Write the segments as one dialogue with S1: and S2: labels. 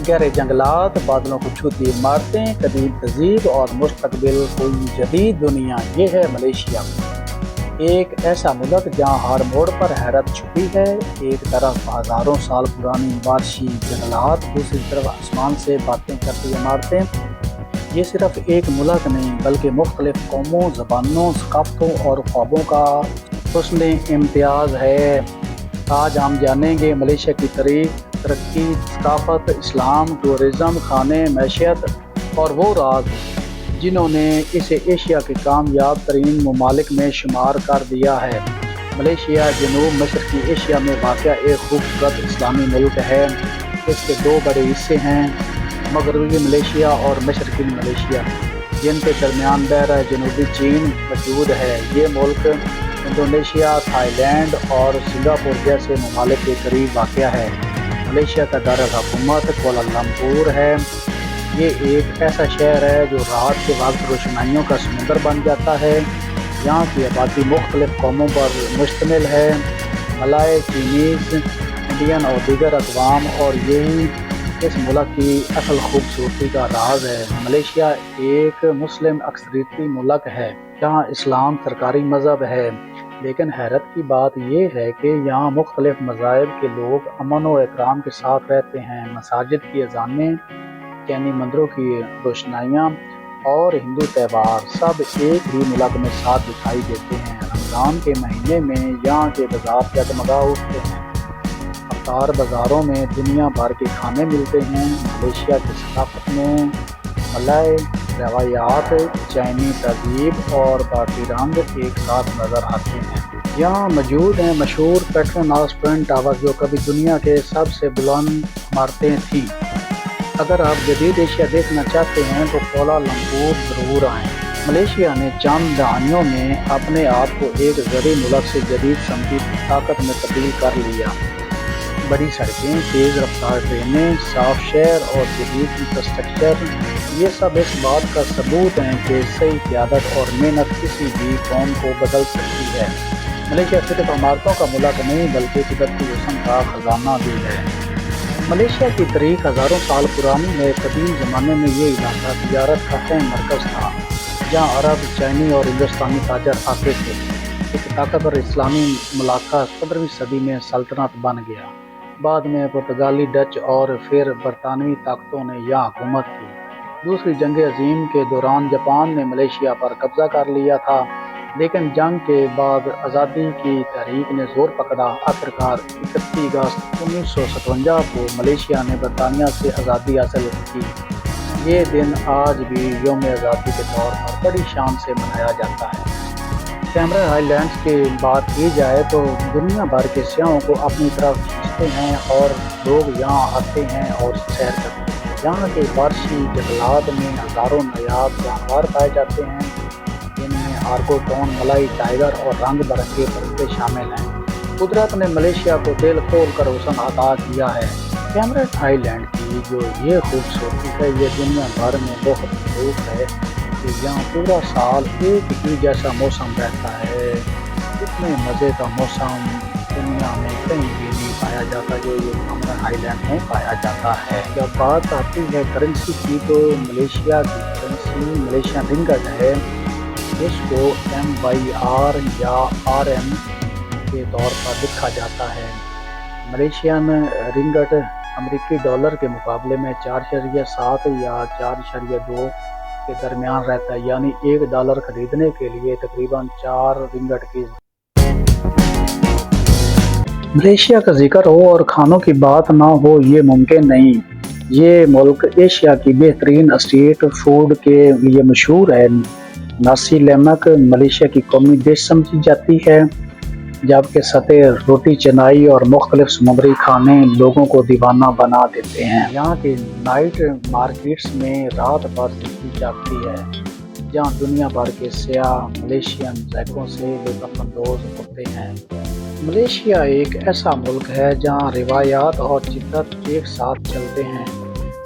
S1: गहरे जंगलात, बादलों को छूती इमारतें, कदीम तहजीब और मुस्तकबिल कोई जदीद दुनिया। ये है मलेशिया, एक ऐसा मुल्क जहाँ हर मोड़ पर हैरत छुपी है। एक तरफ हज़ारों साल पुरानी बारिशी जंगलात, दूसरी तरफ आसमान से बातें करती इमारतें। ये सिर्फ एक मुल्क नहीं बल्कि मुख्तलिफ कौमों, ज़बानों, सकाफ़तों और ख्वाबों का हुस्न इम्तियाज़ है। आज हम जानेंगे मलेशिया की तरक्की, सकाफत, इस्लाम, टूरिज़म, खाने, मैशियत और वो राज जिन्होंने इसे एशिया के कामयाब तरीन ममालिक में शुमार कर दिया है। मलेशिया जनूब मशरक़ी एशिया में वाक़या एक खूबसूरत इस्लामी मुल्क है। इसके दो बड़े हिस्से हैं, मगरबी मलेशिया और मशरक़ी मलेशिया, जिनके दरमियान बहरा जनूबी चीन मौजूद है। ये मुल्क इंडोनेशिया, थाईलैंड और सिंगापुर जैसे ममालिक के करीब वाक़या है। मलेशिया का दारुल हुकूमत कुआलालंपुर है। ये एक ऐसा शहर है जो रात के वक्त रोशनाइयों का समुंदर बन जाता है। यहाँ की आबादी मुख्तलिफ कौमों पर मुश्तमिल है, मलाय, चीनीज़, इंडियन और दीगर अक़वाम, और यही इस मुल्क की असल खूबसूरती का राज है। मलेशिया एक मुस्लिम अक्सरियती मुल्क है जहाँ इस्लाम सरकारी मज़हब है, लेकिन हैरत की बात यह है कि यहाँ मुख्तलिफ मज़ाहिब के लोग अमन व इकराम के साथ रहते हैं। मसाजिद की अज़ानें, जैनी मंदिरों की रोशनाइयाँ और हिंदू त्यौहार सब एक ही मुल्क में साथ दिखाई देते हैं। रमज़ान के महीने में यहाँ के बाज़ार जगमगा उठते हैं। अफ्तार बाज़ारों में दुनिया भर के खाने मिलते हैं। मलेशिया की सकाफत में मलय रवायात, चाइनी तहजीब और भारतीय रंग एक साथ नज़र आते हैं। यहाँ मौजूद हैं मशहूर पेट्रोनास ट्विन टावर, जो कभी दुनिया के सबसे बुलंद इमारतें थीं। अगर आप जदीद एशिया देखना चाहते हैं तो कुआलालंपुर ज़रूर आएँ। मलेशिया ने चंद दहाइयों में अपने आप को एक ज़री मुल्क से जदीद समती ताकत में तब्दील कर लिया। बड़ी सड़कें, तेज़ रफ्तार ट्रेनें, साफ शहर और जदीद इंफ्रास्ट्रक्चर, ये सब इस बात का सबूत हैं कि सही क़यादत और मेहनत किसी भी कौम को बदल सकती है। मलेशिया सिर्फ इमारतों का मुल्क नहीं बल्कि कुदरती हुस्न का ख़जाना भी है। मलेशिया की तारीख़ हज़ारों साल पुरानी है। कदीम ज़माने में ये इलाका तिजारत का अहम मरकज़ था, जहाँ अरब, चाइनी और हिंदुस्तानी ताजर आते थे। एक ताकतवर इस्लामी मुलाक़ा 15वीं सदी में सल्तनत बन गया। बाद में पुर्तगाली, डच और फिर बरतानवी ताकतों ने यहाँ हुकूमत की। दूसरी जंग अज़ीम के दौरान जापान ने मलेशिया पर कब्ज़ा कर लिया था, लेकिन जंग के बाद आज़ादी की तहरीक ने ज़ोर पकड़ा। आखिरकार 31 अगस्त 1957 को मलेशिया ने बरतानिया से आज़ादी हासिल की। ये दिन आज भी यौम आज़ादी के तौर पर बड़ी शान से मनाया जाता है। कैमरन आइलैंड्स की बात की जाए तो दुनिया भर के सयाहों को अपनी तरफ खींचते हैं और लोग यहाँ आते हैं और सैर करते हैं। यहाँ के बारिशी जंगलात में हज़ारों नायाब जानवर पाए जाते हैं, जिनमें आर्गोटॉन, मलाई टाइगर और रंग बिरंगे परिंदे शामिल हैं। कुदरत ने मलेशिया को दिल खोल कर हुस्न अता किया है। कैमरन आइलैंड की जो ये खूबसूरती है, ये दुनिया भर में बहुत मशहूर है कि यहाँ पूरा साल एक ही जैसा मौसम रहता है। इतने मज़े का मौसम दुनिया में कहीं भी नहीं पाया जाता जो ये कैमरन आइलैंड में पाया जाता है। जब बात आती है करेंसी की, तो मलेशिया की करेंसी मलेशियन रिंगट है। इसको MYR या RM के तौर पर लिखा जाता है। मलेशियन रिंगट अमेरिकी डॉलर के मुकाबले में 4.7 या 4.2 के दरमियान रहता है, यानी $1 खरीदने के लिए तकरीबन 4 रिंगट की। मलेशिया का जिक्र हो और खानों की बात ना हो, ये मुमकिन नहीं। ये मुल्क एशिया की बेहतरीन स्ट्रीट फूड के लिए मशहूर है। नासी लेमक मलेशिया की कौमी डिश समझी जाती है, जबकि सतह रोटी, चनाई और मुख्तलिफ समुद्री खाने लोगों को दीवाना बना देते हैं। यहाँ के नाइट मार्केट्स में रात भर जिंदगी जागती है, जहाँ दुनिया भर के सयाह मलेशियन ज़ायकों से लुत्फ़अंदोज़ होते हैं। मलेशिया एक ऐसा मुल्क है जहाँ रिवायात और जिद्दत एक साथ चलते हैं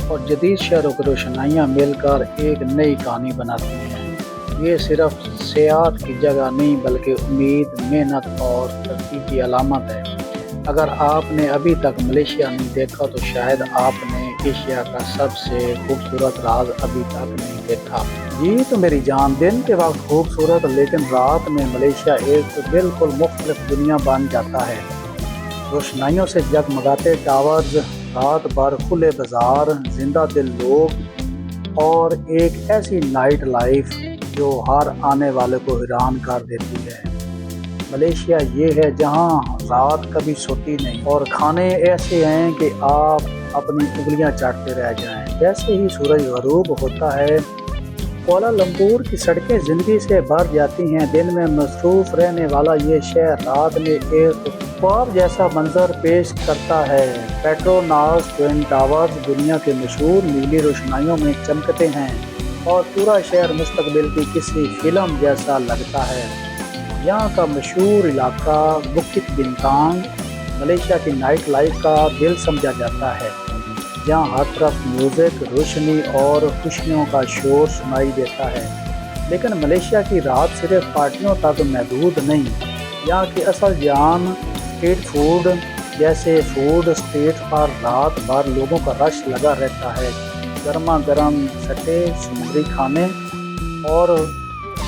S1: और जदीद शहरों की रोशनाइयाँ मिलकर एक नई कहानी बनाती हैं। ये सिर्फ सियाहत की जगह नहीं बल्कि उम्मीद, मेहनत और तरक्की की अलामत है। अगर आपने अभी तक मलेशिया नहीं देखा तो शायद आपने ایشیا کا سب سے خوبصورت راز ابھی تک نہیں دیکھا۔ جی تو میری جان، دن کے وقت خوبصورت، لیکن رات میں ملیشیا ایک بالکل مختلف دنیا بن جاتا ہے۔ روشنائیوں سے جگمگاتے ٹاورز، رات بھر کھلے بازار، زندہ دل لوگ، اور ایک ایسی نائٹ لائف جو ہر آنے والے کو حیران کر دیتی ہے۔ ملیشیا یہ ہے جہاں رات کبھی سوتی نہیں، اور کھانے ایسے ہیں کہ آپ اپنی انگلیاں چاٹتے رہ جائیں جیسے ہی سورج غروب ہوتا ہے۔ کوالالمپور کی سڑکیں زندگی سے بھر جاتی ہیں۔ دن میں مصروف رہنے والا یہ شہر رات میں ایک خواب جیسا منظر پیش کرتا ہے۔ پیٹروناس ٹوئن ٹاورز دنیا کے مشہور نیلی روشنائیوں میں چمکتے ہیں، اور پورا شہر مستقبل کی کسی فلم جیسا لگتا ہے۔ یہاں کا مشہور علاقہ بکت بنتانگ ملیشیا کی نائٹ لائف کا دل سمجھا جاتا ہے، جہاں ہر طرف میوزک، روشنی اور خوشیوں کا شور سنائی دیتا ہے۔ لیکن ملیشیا کی رات صرف پارٹیوں تک محدود نہیں۔ یہاں کی اصل جان اسٹریٹ فوڈ جیسے فوڈ اسٹریٹ پر رات بھر لوگوں کا رش لگا رہتا ہے۔ گرما گرم سٹے، سمندری کھانے اور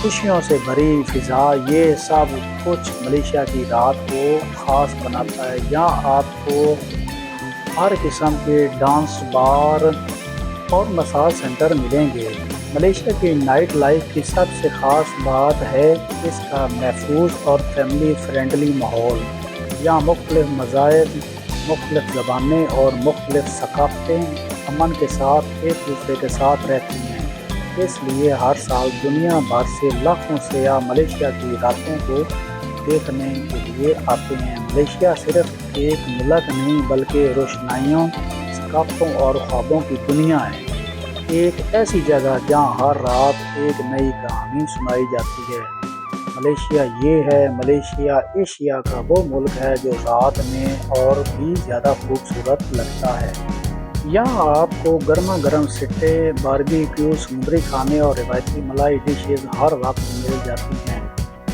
S1: خوشیوں سے بھری فضا، یہ سب کچھ ملیشیا کی رات کو خاص بناتا ہے۔ یہاں آپ کو ہر قسم کے ڈانس بار اور مساج سینٹر ملیں گے۔ ملیشیا کی نائٹ لائف کی سب سے خاص بات ہے اس کا محفوظ اور فیملی فرینڈلی ماحول۔ یہاں مختلف مذاہب، مختلف زبانیں اور مختلف ثقافتیں امن کے ساتھ ایک دوسرے کے ساتھ رہتی ہیں۔ اس لیے ہر سال دنیا بھر سے لاکھوں سیاح ملیشیا کی راتوں کو دیکھنے کے لیے آتے ہیں۔ ملیشیا صرف ایک ملک نہیں بلکہ روشنائیوں، ثقافتوں اور خوابوں کی دنیا ہے۔ ایک ایسی جگہ جہاں ہر رات ایک نئی کہانی سنائی جاتی ہے۔ ملیشیا یہ ہے، ملیشیا ایشیا کا وہ ملک ہے جو رات میں اور بھی زیادہ خوبصورت لگتا ہے۔ یہاں آپ کو گرما گرم سٹے، باربیکیو، سمندری کھانے اور روایتی ملائی ڈشز ہر وقت مل جاتی ہیں۔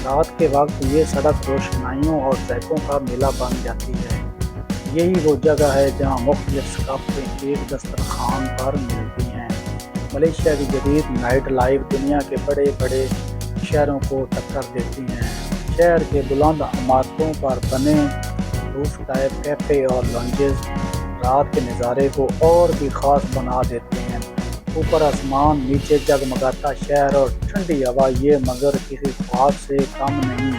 S1: رات کے وقت یہ سڑک روشنائیوں اور ذائقوں کا میلہ بن جاتی ہے۔ یہی وہ جگہ ہے جہاں مختلف ثقافتیں ایک دسترخوان پر ملتی ہیں۔ ملیشیا کی جدید نائٹ لائف دنیا کے بڑے بڑے شہروں کو ٹکر دیتی ہیں۔ شہر کے بلند عمارتوں پر بنے روف ٹاپ کیفے اور لانجز رات کے نظارے کو اور بھی خاص بنا دیتے ہیں۔ اوپر آسمان، نیچے جگمگاتا شہر اور ٹھنڈی ہوا، یہ منظر کسی خواب سے کم نہیں۔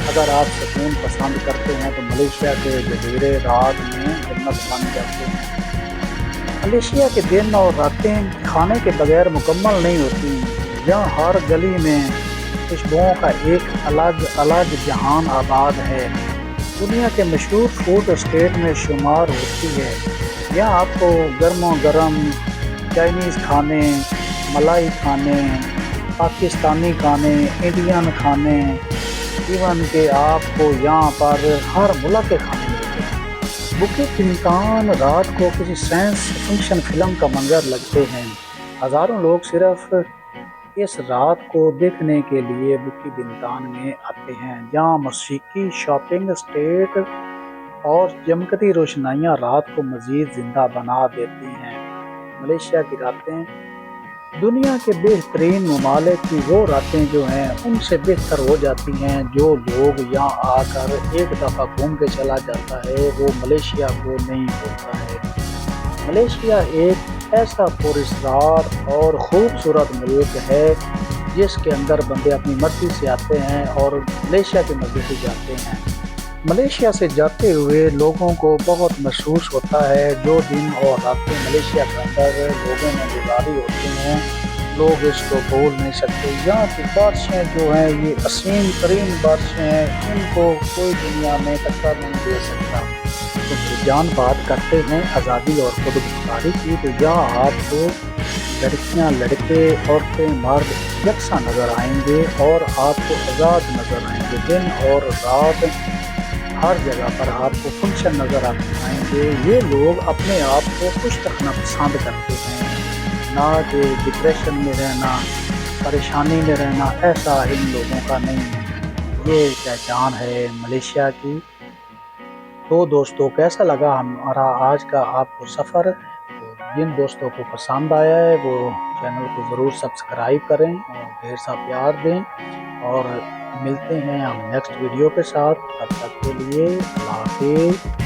S1: اگر آپ سکون پسند کرتے ہیں تو ملیشیا کے جزیرے رات میں جنت بن جاتے ہیں۔ ملیشیا کے دن اور راتیں کھانے کے بغیر مکمل نہیں ہوتی۔ یہاں ہر گلی میں خوشبوؤں کا ایک الگ جہان آباد ہے۔ دنیا کے مشہور فوڈ اسٹیٹ میں شمار ہوتی ہے۔ یہاں آپ کو گرما گرم چائنیز کھانے، ملائی کھانے، پاکستانی کھانے، انڈین کھانے، ایون کہ آپ کو یہاں پر ہر ملک کے کھانے ملتے ہیں۔ بکت بنتانگ رات کو کسی سائنس فکشن فلم کا منظر لگتے ہیں۔ ہزاروں لوگ صرف اس رات کو دیکھنے کے لیے بکت بنتانگ میں آتے ہیں، جہاں موسیقی، شاپنگ اسٹریٹ اور چمکتی روشنائیاں رات کو مزید زندہ بنا دیتی ہیں۔ ملیشیا کی راتیں دنیا کے بہترین ممالک کی وہ راتیں جو ہیں ان سے بہتر ہو جاتی ہیں۔ جو لوگ یہاں آ کر ایک دفعہ گھوم کے چلا جاتا ہے وہ ملیشیا کو نہیں بھولتا ہے۔ ملیشیا ایک ایسا پراسرار اور خوبصورت ملک ہے جس کے اندر بندے اپنی مرضی سے آتے ہیں اور ملیشیا کے مزے سے جاتے ہیں۔ ملیشیا سے جاتے ہوئے لوگوں کو بہت محسوس ہوتا ہے۔ جو دن اور راتیں ملیشیا کے اندر لوگوں میں گزاری ہوتی ہیں، لوگ اس کو بھول نہیں سکتے۔ یہاں کی بارشیں جو ہیں یہ عظیم ترین بارشیں ہیں، ان کو کوئی دنیا میں ٹکر نہیں دے سکتا۔ تو جان بات کرتے ہیں آزادی اور خود مختاری کی، تو یہاں آپ کو لڑکیاں، لڑکے، عورتیں، مرد یکساں نظر آئیں گے اور آپ کو آزاد نظر آئیں گے۔ دن اور رات ہر جگہ پر آپ کو فنکشن نظر آئیں گے۔ یہ لوگ اپنے آپ کو خوش رکھنا پسند کرتے ہیں، نہ کہ ڈپریشن میں رہنا، پریشانی میں رہنا، ایسا ان لوگوں کا نہیں ہے۔ یہ پہچان ہے ملیشیا کی۔ تو دوستو کیسا لگا ہمارا آج کا آپ کو سفر؟ جن دوستوں کو پسند آیا ہے وہ چینل کو ضرور سبسکرائب کریں اور ڈھیر سا پیار دیں، اور ملتے ہیں ہم نیکسٹ ویڈیو کے ساتھ۔ تب تک کے لیے اللہ حافظ۔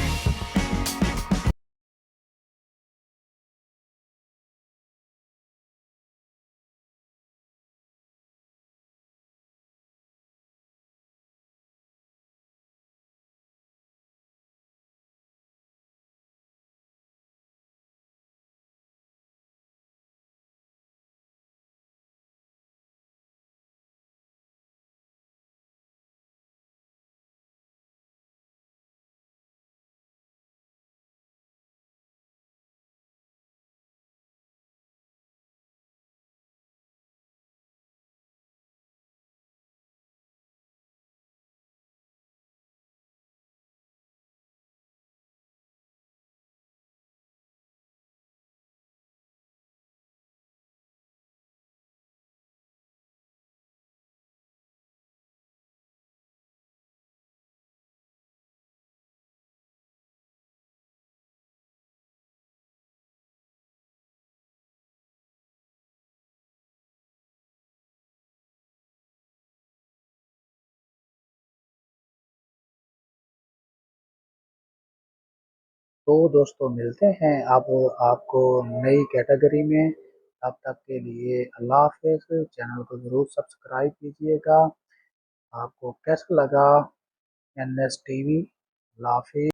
S1: تو دوستوں ملتے ہیں اب آپ کو نئی کیٹیگری میں۔ تب تک کے لیے اللہ حافظ۔ چینل کو ضرور سبسکرائب کیجیے گا۔ آپ کو کیسا لگا این ایس ٹی وی؟ اللہ حافظ۔